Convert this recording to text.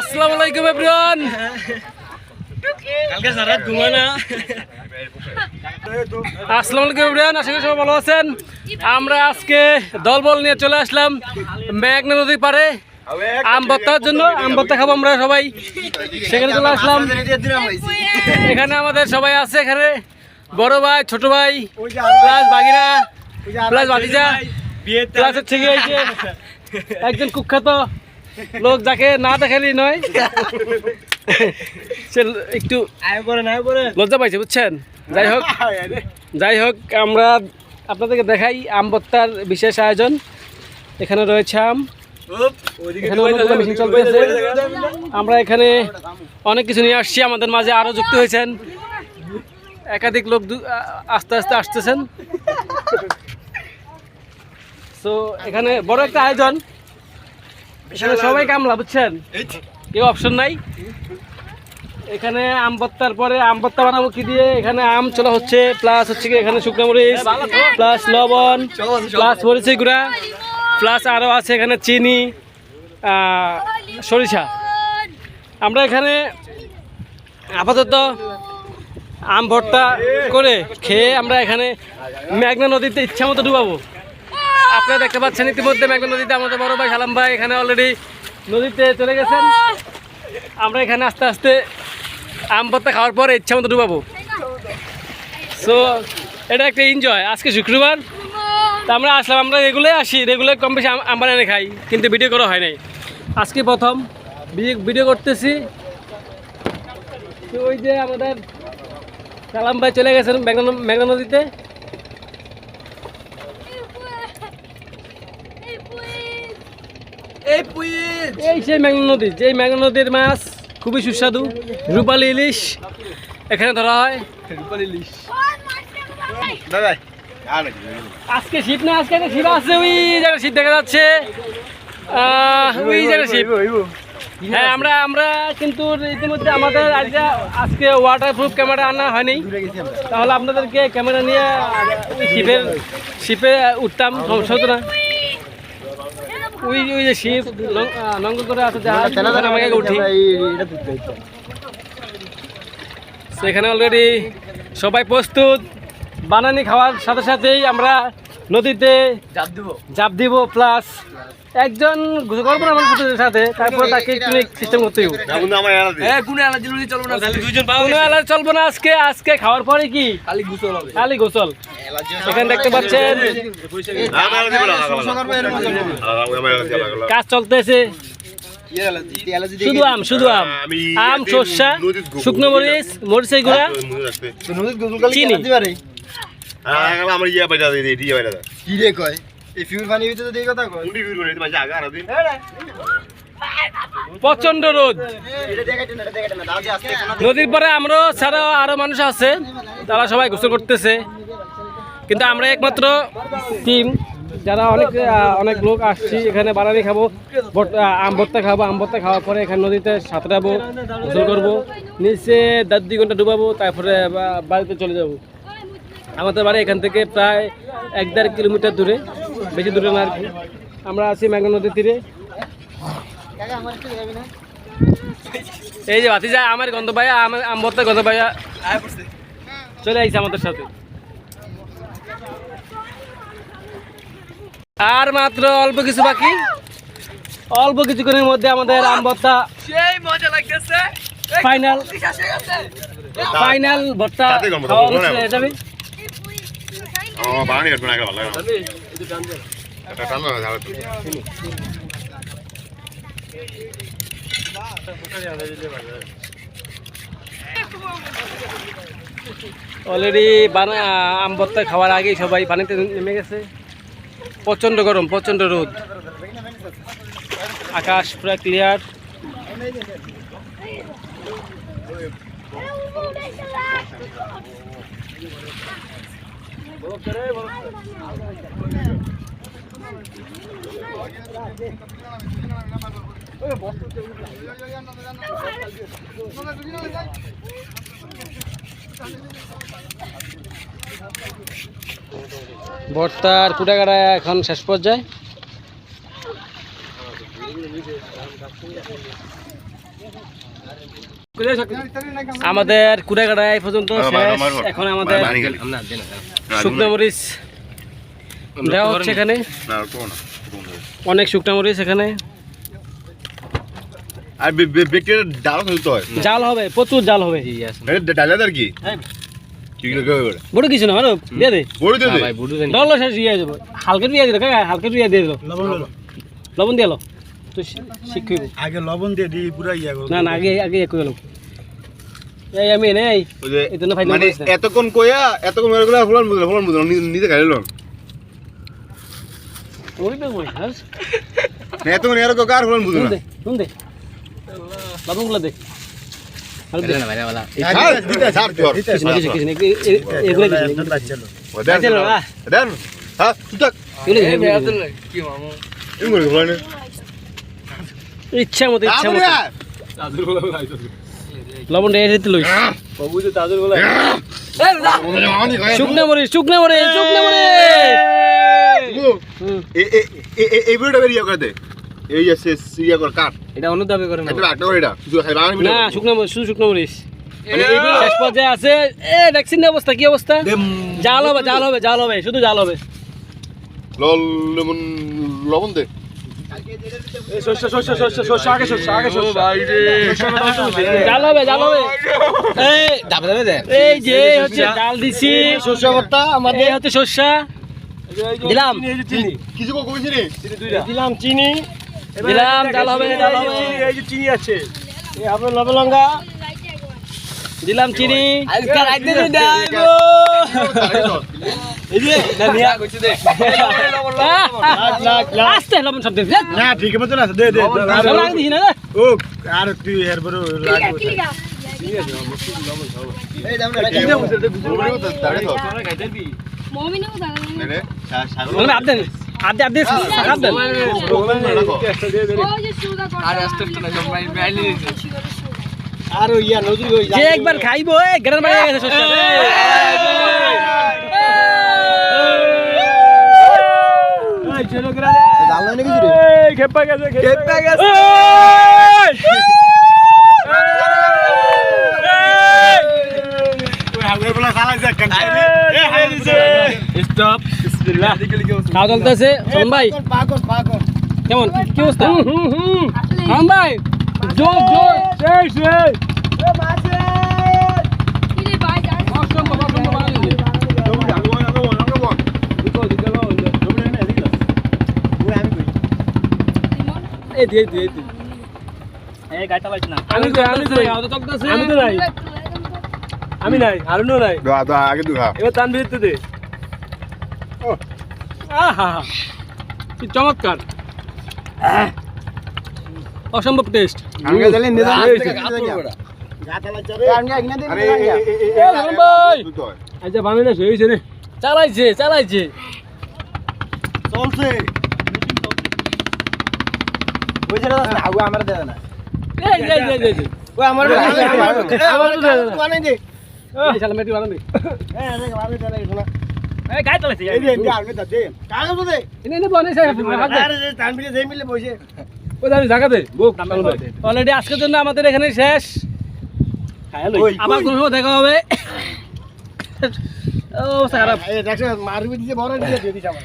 আসসালামু আলাইকুম এভরিওয়ান। কালকে সারা ঘুমা না। আসসালামু আলাইকুম এভরিওয়ান, আশা করি সবাই ভালো আছেন। আমরা আজকে দলবল নিয়ে চলে আসলাম মেঘনা নদীর পাড়ে আম ভর্তার জন্য। আম ভর্তা খাবো আমরা সবাই, সেখানে চলে আসলাম। এখানে আমাদের সবাই আছে, এখানে বড় ভাই, ছোট ভাই, প্লাস বাগিরা, প্লাস ভাতিজা, প্লাস হচ্ছে গিয়ে এই যে একজন কুখ্যাত লোক যাকে না দেখালি নয়, সে একটু লজ্জা পাইছে, বুঝছেন। যাই হোক আমরা আপনাদেরকে দেখাই আম ভর্তার বিশেষ আয়োজন। এখানে রয়েছে আম, এখানে মেশিন চলতেছে। আমরা এখানে অনেক কিছু নিয়ে আসছি, আমাদের মাঝে আরো যুক্ত হয়েছেন একাধিক লোক, আস্তে আস্তে আসতেছেন। তো এখানে বড় একটা আয়োজন, এখানে সবাই কামলা, বুঝছেন, কেউ অপশন নাই। এখানে আম ভর্তার পরে আম ভর্তা বানাবো কি দিয়ে, এখানে আম চলা হচ্ছে, প্লাস হচ্ছে কি এখানে শুকনো মরিচ, প্লাস লবণ, প্লাস মরিচের গুঁড়া, প্লাস আরও আছে এখানে চিনি, সরিষা। আমরা এখানে আপাতত আম ভর্তা করে খেয়ে আমরা এখানে মেঘনা নদীতে ইচ্ছা মতো ডুবাবো। আপনারা দেখতে পাচ্ছেন ইতিমধ্যে মেঘনা নদীতে আমাদের বড় ভাই সালাম ভাই এখানে অলরেডি নদীতে চলে গেছেন। আমরা এখানে আস্তে আস্তে আম ভর্তা খাওয়ার পরে ইচ্ছা মতো ডুবাবো। সো এটা একটা এনজয়। আজকে শুক্রবার, তা আমরা আসলাম, আমরা রেগুলার আসি, রেগুলার কম বেশি আম বানিয়ে খাই, কিন্তু ভিডিও করা হয় নাই। আজকে প্রথম ভিডিও করতেছি। তো ওই যে আমাদের সালাম ভাই চলে গেছেন মেঘনা নদীতে। এই সেই মেঘনা নদী, যেই মেঘনা নদীর মাছ খুবই সুস্বাদু, রূপালী ইলিশ এখানে ধরা হয়। আজকে শীত না, আজকে একটা শীত আছে, ওই জায়গায় শীত দেখা যাচ্ছে, ওই জায়গায় শীত। হ্যাঁ, আমরা কিন্তু ইতিমধ্যে আমাদের আজকে ওয়াটারপ্রুফ ক্যামেরা আনা হয়নি, তাহলে আপনাদেরকে ক্যামেরা নিয়ে শিপে উঠতাম, সমস্যা হতো না। ওই যে শিপ নঙ্গল করে আছে, আমাকে উঠি। সেখানে অলরেডি সবাই প্রস্তুত, বানানি খাওয়ার সাথে সাথেই আমরা নদীতে জাপ দিব, প্লাস একজন করবো না আমাদের সাথে, তারপরে তাকে একটু সিস্টেম করতে হবে। চলবো না আজকে খাওয়ার পরে কি খালি গোসল। এখানে দেখতে পাচ্ছেন কাজ চলতেছে, শুধু আম সর্ষা, শুকনো মরিচ, মরিচের গুঁড়া, চিনি। প্রচন্ড রোদ, নদীর পরে আমরা ছাড়া আরো মানুষ আছে, তারা সবাই গোসল করতেছে, কিন্তু আমরা একমাত্র টিম যারা অনেক লোক আসছি এখানে বানানি খাবো, আম ভর্তা খাবো। আম ভর্তা খাওয়ার পরে এখানে নদীতে সাঁতরাবো, গোসল করবো, নিচে 1.5-2 ঘন্টা ডুবাবো, তারপরে বাড়িতে চলে যাব। আমাদের বাড়ি এখান থেকে প্রায় 1-1.5 কিলোমিটার দূরে, বেশি দূরে না আর কি। আমরা আছি মেঘনা নদীর তীরে। এই যে ভাতিজা আমার গন্ধ ভাইয়া, আম ভর্তা গন্ধ ভাইয়া চলে আইছে আমাদের সাথে। আর মাত্র অল্প কিছু বাকি, অল্প কিছুক্ষণের মধ্যে আমাদের আম ভর্তা ফাইনাল ভর্তা খাওয়া যাবে। অলরেডি আম ভর্তা খাওয়ার আগেই সবাই পানিতে নেমে গেছে। প্রচন্ড গরম, প্রচন্ড রোদ, আকাশ পুরো ক্লিয়ার। ভর্তার কুটাকাটা এখন শেষ পর্যায়ে। আমাদের কুড়াকাটা এই পর্যন্ত শেষ। এখন আমাদের শুকনো মরিচ দেওয়া হচ্ছে এখানে, অনেক শুকনো মরিচ এখানে। আর ব্যক্তির ডাল খেলতে হয়, জাল হবে, প্রচুর জাল হবে। ডালে আর কি বড় কিছু না, দিয়ে দে বড় দিয়ে ডল শেষ ইয়ে যাবো, হালকা দিয়ে দিল, হালকা দিয়ে দিয়ে দিল, লবণ দিয়ে এলো তো শিখবি আগে লবণ দিয়ে দিই পুরা ইয়া করব। না না, আগে আগে একটু গেল এই আমি নেই এটা না ফাইনাল মানে এতক্ষণ কইয়া এতক্ষণ মেরে গেল ফলন বুঝলাম নিজে খাইলো ওই তো ওই হাস না এতক্ষণ এর কার ফলন বুঝলাম শুন দে লবণ গুলো দে হালকা দে না ভাই वाला দিতে ছাড় তোর কিছু না এগুলো চলো চলো দেন হ্যাঁ তুই কি মামু এই করে ফলন ইচ্ছা মতো লবণ দিয়ে দিতে লই শুকনো মরিচ এই ভিডিওটা বেরিয়ে করে দে এই যে সিরিয়া কর কাট এটা অনুদাবে করে না এটা একটা করে এটা শুধু খাই বাঙালি না শুকনো মরিচ শুধু শুকনো মরিচ শেষ পর্যায়ে আছে এ ভ্যাকসিন অবস্থা কি অবস্থা জাল হবে শুধু জাল হবে লবণ দে জাল হবে এই এই যে হচ্ছে জাল দিছি শস্য ভর্তা আমাদের হচ্ছে শস্য দিলাম কিছু কইছি রে দিলাম চিনি দিলাম জাল হবে এই যে চিনি আছে এই আপনার লবণ লঙ্কা দিলাম চিনি আজকে রাইতে দাইবো এই যে না নিয়া কইছি দে আস্তে লবণ সব দে না ঠিক মতো না দে লবণ দিছি না ও আর তুই এর বড় লাগবে এই দাম মমিনও দাঁড়ানো লবণ আপনি আপনি সাকাব দেন ওই যে সুদা করে আর আস্তে আস্তে না ভাই বাইলে আর ইয়া নজরুল হই যে একবার খাইবো এ গেরার মারি গেছে শস্য এই চলো গরা জাল নাই কিছু রে এই খেপা গেছে ওই হাগুর বলা চালাইছে কান্টাই এ হাই দিছে স্টপ বিসমিল্লাহ খাওয়া চলতেছে সোম ভাই পাকন কেমন কি অবস্থা সোম ভাই জোর সেই কিরে ভাই যান এই দিয়ে এই গাটা লাইছ না আমি তো নাই আমি নাই হারুনও নাই আগে তুই খা এবার তানভীর তো দে আহা কি চমৎকার অসম্ভব টেস্ট আগে জানি নিদান আরে ভাই আচ্ছা বানাই না হইছে রে চালাইছে চলছে ওই যে রাস্তা আগু আমার দে না এই ওই আমার বানাই দে এই শালা মেটি বানাই হ্যাঁ রে বানাই দে না এই গায় চলেছে এই দে আগে দে কাগজ দে এনে বানাইছে আরে তানবিরে যাই মিলে বসে ওই দাঁড়ি জায়গা দে বুক অলরেডি আজকের জন্য আমাদের এখানে শেষ আবার কোনো সময় দেখা হবে ও খারাপ এই দেখছ মারবি দিছে বড় দিয়ে দিছে আমার